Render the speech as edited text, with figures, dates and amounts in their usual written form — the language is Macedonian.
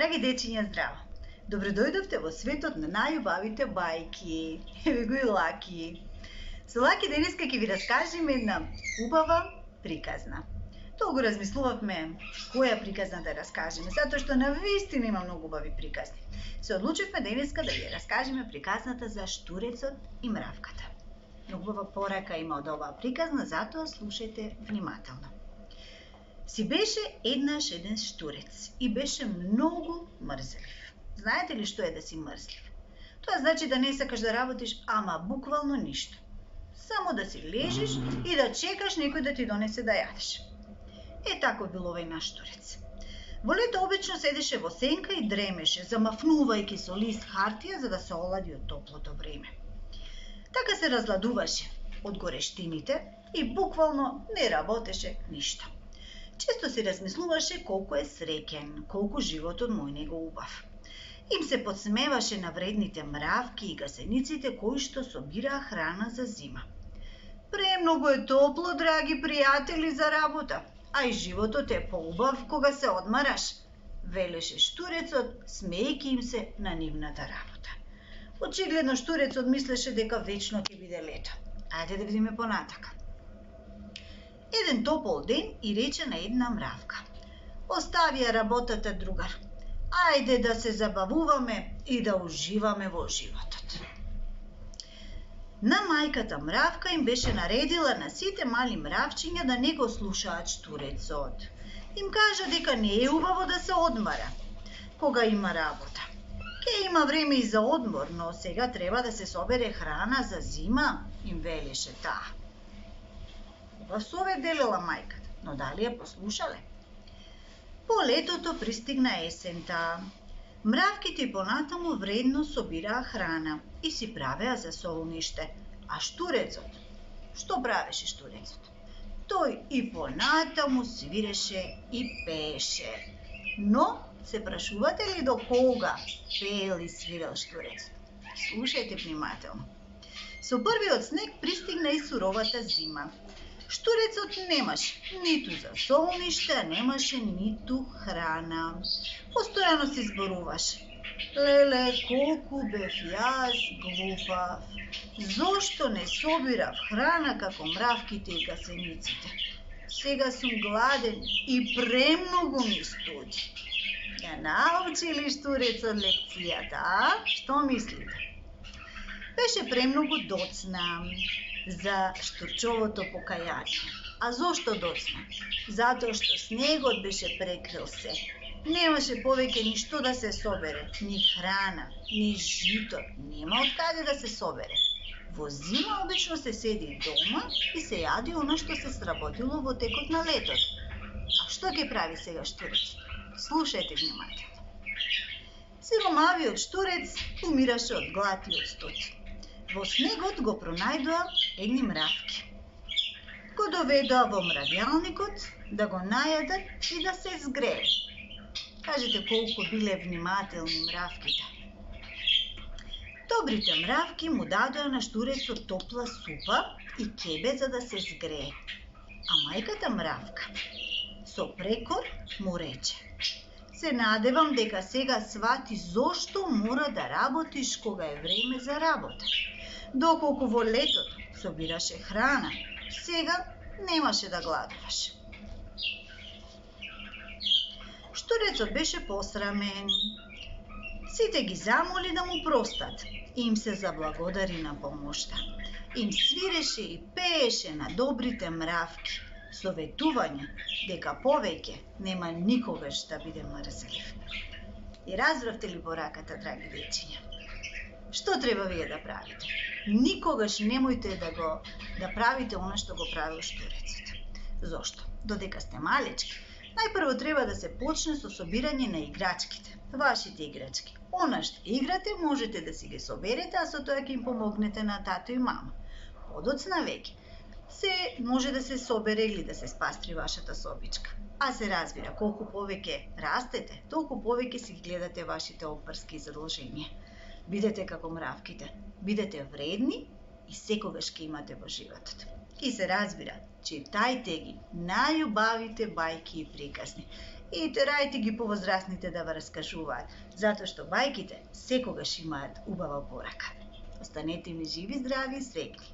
Драги дечиња, здраво! Добродојдовте во светот на најубавите бајки. Еве го и Лаки. Со Лаки денеска ќе ви раскажеме една убава приказна. Толку размислувавме која приказна да раскажеме, затоа што навистина има многу убави приказни. Се одлучивме денеска да ви раскажеме приказната за штурецот и мравката. Многу убава порака има од оваа приказна, затоа слушајте внимателно. Си беше еднаш еден штурец и беше многу мрзелив. Знаете ли што е да си мрзлив? Тоа значи да не сакаш да работиш, ама буквално ништо. Само да си лежиш и да чекаш некој да ти донесе да јадеш. Е тако бил овој наш штурец. Во лето обично седеше во сенка и дремеше, замафнувајќи со лист хартија за да се олади од топлото време. Така се разладуваше од горештините и буквално не работеше ништо. Често си размислуваше колку е среќен, колку животот му е него убав. Им се подсмеваше на вредните мравки и гасениците кои што собираа храна за зима. Премногу е топло, драги пријатели, за работа, а и животот е поубав кога се одмараш, велеше штурецот, смеејќи им се на нивната работа. Очигледно штурецот мислеше дека вечно ќе биде лето. Ајде да видиме понатака. Еден топол ден и рече на една мравка: оставија работата, другар. Ајде да се забавуваме и да уживаме во животот. На мајката мравка им беше наредила на сите мали мравчиња да не го слушаат штурецот. Им кажа дека не е убаво да се одмара кога има работа. Ке има време и за одмор, но сега треба да се собере храна за зима, им велеше таа. Убав совет делила мајката, но дали ја послушале? По летото пристигна есента. Мравките и понатаму вредно собираа храна и си правеа за солниште. А штурецот? Што правеше штурецот? Тој и понатаму свиреше и пееше. Но, се прашувате ли до кога пеел и свирел штурецот? Слушајте внимателно. Со првиот снег пристигна и суровата зима. Штурецот немаше ниту за солниште, а немаше ниту храна. Постојано се зборуваше: леле, колку бев јас глупав. Зошто не собирав храна како мравките и гасениците? Сега сум гладен и премногу ми студи. Ја научи ли штурецот лекцијата, а? Што мислите? Беше премногу доцна за штурчовото покајание. А зошто доцна? Затоа што снегот беше прекрил се. Немаше повеќе ништо да се собере, ни храна, ни жито, нема од каде да се собере. Во зима обично се седи дома и се јади она што се сработило во текот на летот. А што ќе прави сега штурец? Слушајте внимателно. Сиромавиот штурец умираше од глад и од студ. Во снегот го пронајдоа едни мравки. Го доведоа во мравјалникот да го најадат и да се згрее. Кажете колку биле внимателни мравките. Добрите мравки му дадоа на штурецот топла супа и ќебе за да се згрее. А мајката мравка со прекор му рече: се надевам дека сега свати зошто мора да работиш кога е време за работа. Доколку во летото собираше храна, сега немаше да гладуваш. Штурецот беше посрамен. Сите ги замоли да му простат и им се заблагодари на помошта. Им свиреше и пееше на добрите мравки, советување дека повеќе нема никогаш да биде мрзелив. И разбравте ли пораката, драги дечиња? Што треба вие да правите? Никогаш немојте да правите она што го правил штурецот. Зошто? Додека сте малечки, најпрво треба да се почне со собирање на играчките, вашите играчки. Она што играте можете да си ги соберете, а со тоа ќе им помогнете на тато и мама. Подоцна веќе се може да се собере или да се спастри вашата собичка. А се разбира, колку повеќе растете, толку повеќе си гледате вашите опарски задолженија. Бидете како мравките, бидете вредни и секогаш ќе имате во животот. И се разбира, читајте ги најубавите бајки и приказни. И терајте ги повозрасните да ве раскажуваат, затоа што бајките секогаш имаат убава порака. Останете ми живи, здрави и среќни.